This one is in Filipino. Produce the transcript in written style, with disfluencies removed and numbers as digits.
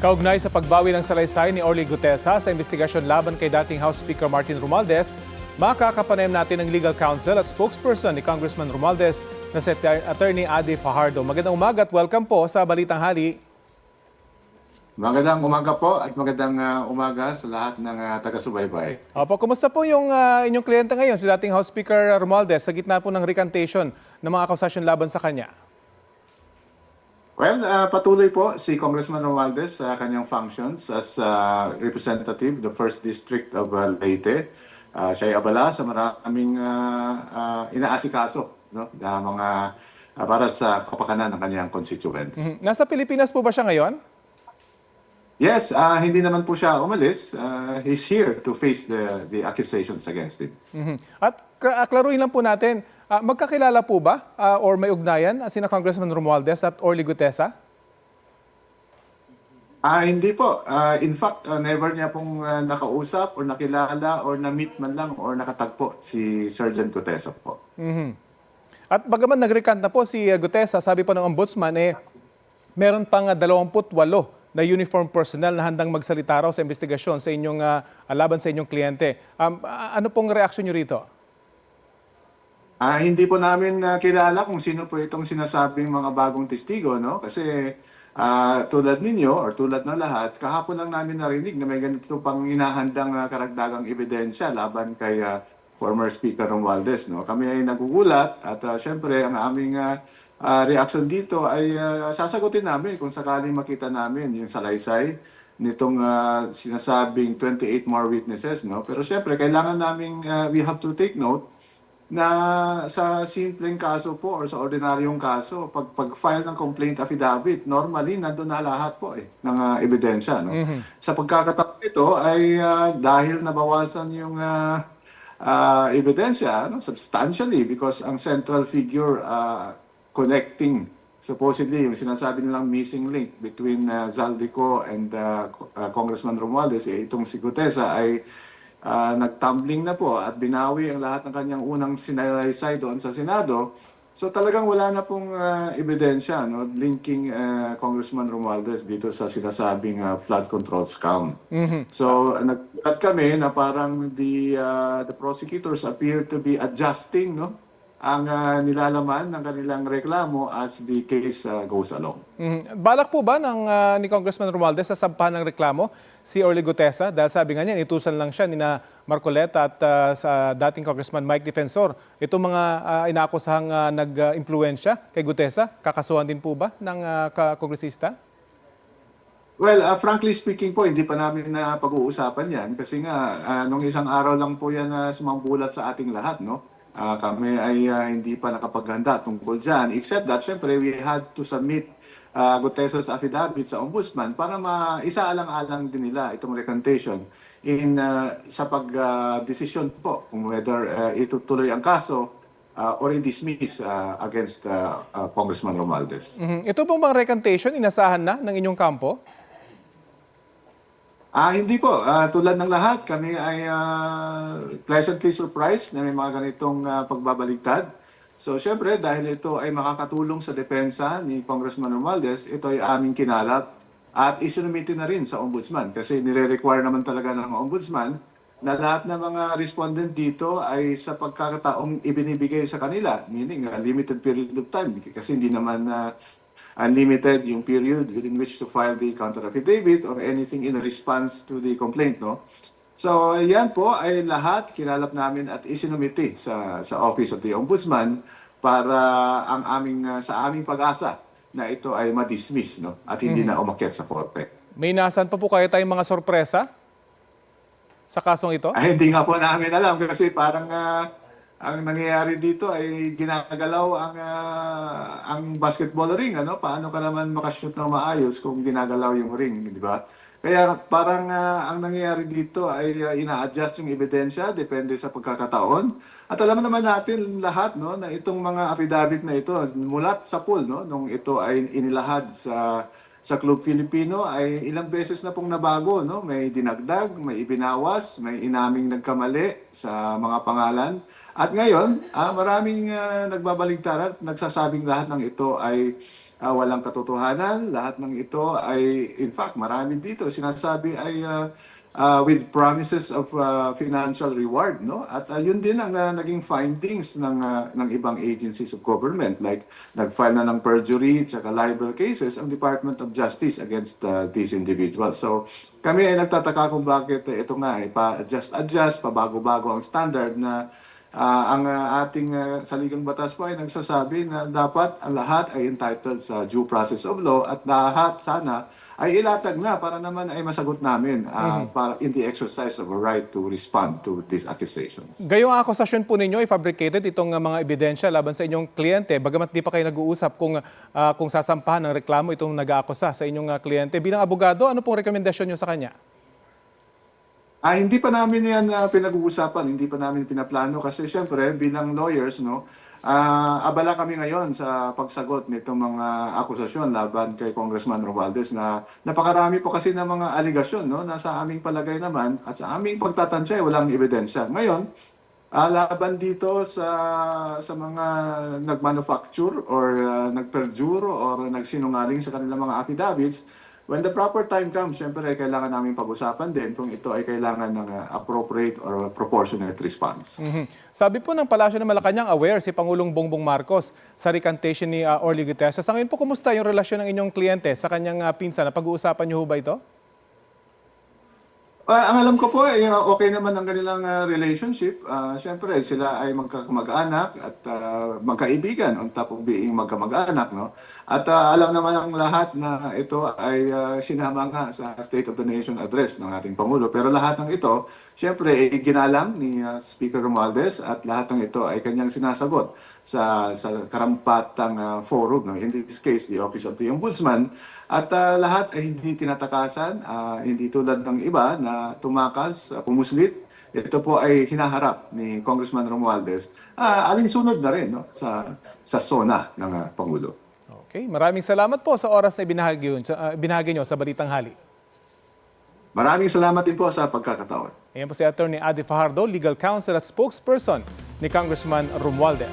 Kaugnay sa pagbawi ng salaysay ni Orly Gutesa sa investigasyon laban kay dating House Speaker Martin Romualdez, makakapanayam natin ang legal counsel at spokesperson ni Congressman Romualdez na si Attorney Ade Fajardo. Magandang umaga at welcome po sa Balitang Hali. Magandang umaga po at magandang umaga sa lahat ng taga-subaybay. Opo, kumusta po yung inyong kliyente ngayon, si dating House Speaker Romualdez, sa gitna po ng recantation ng mga akusasyon laban sa kanya? Well, patuloy po si Congressman Romualdez sa kanyang functions as representative, the 1st District of Leyte. Siya ay abala sa maraming inaasikaso, no, na mga para sa kapakanan ng kanyang constituents. Nasa Pilipinas po ba siya ngayon? Yes, hindi naman po siya umalis. He's here to face the accusations against him. At klaruhin lang po natin, magkakilala po ba or may ugnayan sina Congressman Romualdez at Orly Gutesa? Hindi po. In fact, never niya pong nakausap or nakilala or na-meet man lang or nakatagpo si Sergeant Gutesa po. At bagaman nag-recant na po si Gutesa, sabi po ng ombudsman, meron pang 28 na uniform personnel na handang magsalita raw sa investigasyon sa inyong laban sa inyong kliyente. Ano pong reaksyon niyo rito? Hindi po namin kilala kung sino po itong sinasabing mga bagong testigo, no? Kasi tulad ninyo or tulad ng lahat, kahapon lang namin narinig na may ganito pang inahandang karagdagang ebidensya laban kay former Speaker Romualdez, no? Kami ay nagugulat at syempre ang aming reaction dito ay sasagutin namin kung sakaling makita namin yung salaysay nitong sinasabing 28 more witnesses, no? Pero syempre kailangan namin we have to take note na sa simpleng kaso po or sa ordinaryong kaso, pag-file ng complaint affidavit, normally nandun na lahat po ng ebidensya, no? Sa pagkakataon ito ay dahil nabawasan yung ebidensya, no, substantially, because ang central figure connecting supposedly yung sinasabi nilang missing link between Zaldico and Congressman Romualdez, itong si Gutesa ay nagtumbling na po at binawi ang lahat ng kanyang unang sinalaysay doon sa Senado. So talagang wala na pong ebidensya, no, linking Congressman Romualdez dito sa sinasabing flood control scam. So nagpulat kami na parang the prosecutors appear to be adjusting, no, ang nilalaman ng kanilang reklamo as the case goes along. Balak po ba ni Congressman Romualdez sa sampahan ng reklamo si Orly Gutesa? Dahil sabi nga niya, itusan lang siya ni na Marcoleta at sa dating Congressman Mike Defensor. Itong mga inaakusahang nag-impluensya kay Gutesa, kakasuhan din po ba ng kongresista? Well, frankly speaking po, hindi pa namin na pag-uusapan yan kasi nga nung isang araw lang po yan na sumambulat sa ating lahat, no? Kami ay hindi pa nakapaghanda tungkol dyan. Except that, syempre, we had to submit Gutesa's affidavit sa ombudsman para maisaalang-alang din nila itong recantation sa pag-desisyon po kung whether itutuloy ang kaso or i-dismiss against Congressman Romualdez. Ito pong mga recantation, inasahan na ng inyong kampo? Hindi po. Tulad ng lahat, kami ay pleasantly surprised na may mga ganitong pagbabaligtad. So, syempre, dahil ito ay makakatulong sa depensa ni Congressman Romualdez, ito ay aming kinalap at isinumiti na rin sa ombudsman. Kasi nire-require naman talaga ng ombudsman na lahat ng mga respondent dito ay sa pagkakataong ibinibigay sa kanila, meaning a limited period of time. Kasi hindi naman unlimited yung period within which to file the counter affidavit or anything in response to the complaint, no? So, yan po ay lahat kinalap namin at isinumiti sa Office of the Ombudsman para sa aming pag-asa na ito ay ma-dismiss, no? At hindi na umakyat sa korte. May nasan pa po kayo tayong mga sorpresa sa kasong ito? Hindi nga po namin alam kasi parang ang nangyayari dito ay ginagalaw ang basketball ring, ano? Paano ka naman makashoot ng maayos kung ginagalaw yung ring, di ba? Kaya parang ang nangyayari dito ay ina-adjust yung ebidensya depende sa pagkakataon. At alam naman natin lahat, no, na itong mga affidavit na ito mula sa pool, no, nung ito ay inilahad sa Club Filipino ay ilang beses na pong nabago, no? May dinagdag, may ibinawas, may inaming nagkamali sa mga pangalan. At ngayon, maraming nagbabaligtad at nagsasabing lahat ng ito ay walang katotohanan. Lahat ng ito ay, in fact, marami dito sinasabi ay with promises of financial reward, no? At yun din ang naging findings ng ibang agencies of government, like nag-file na ng perjury at libel cases ang Department of Justice against these individuals. So kami ay nagtataka kung bakit ito nga ay pa-adjust, pabago-bago ang standard na ang ating saligang batas po ay nagsasabi na dapat ang lahat ay entitled sa due process of law at lahat sana ay ilatag na para naman ay masagot namin para in the exercise of a right to respond to these accusations. Gayong akusasyon po ninyo ay fabricated itong mga ebidensya laban sa inyong kliyente. Bagamat di pa kayo nag-uusap kung sasampahan ng reklamo itong nag-aakusa sa inyong kliyente. Bilang abogado, ano pong rekomendasyon nyo sa kanya? Hindi pa namin yan pinag-uusapan, hindi pa namin pinaplano kasi syempre bilang lawyers, no, abala kami ngayon sa pagsagot nitong mga akusasyon laban kay Congressman Romualdez na napakarami po kasi ng mga aligasyon, no, na sa aming palagay naman at sa aming pagtatansya ay walang ebidensya. Ngayon, laban dito sa mga nag-manufacture or nag-perjure or nagsinungaling sa kanilang mga affidavits. When the proper time comes, syempre kailangan namin pag-usapan din kung ito ay kailangan ng appropriate or proportionate response. Sabi po ng Palasyo ng Malacanang, aware si Pangulong Bongbong Marcos sa recantation ni Orly Gutesa. Sa ngayon po, kumusta yung relasyon ng inyong kliyente sa kanyang pinsan? Pag-uusapan niyo ho ba ito? Ang alam ko po, okay naman ang kanilang relationship. Siyempre, sila ay magkakamag-anak at magkaibigan on top of being magkamag-anak. No? At alam naman ang lahat na ito ay sinama nga sa State of the Nation address ng ating Pangulo. Pero lahat ng ito, siyempre, ginalang ni Speaker Romualdez at lahat ng ito ay kanyang sinasagot sa karampatang forum. No? In this case, the Office of the Ombudsman. At lahat ay hindi tinatakasan, hindi tulad ng iba na tumakas, pumuslit. Ito po ay hinaharap ni Congressman Romualdez. Alinsunod na rin, no, sa SONA ng Pangulo. Okay, maraming salamat po sa oras na binahagi nyo sa Balitang Hali. Maraming salamat din po sa pagkakataon. Ayan po si Attorney Adi Fajardo, Legal Counsel at Spokesperson ni Congressman Romualdez.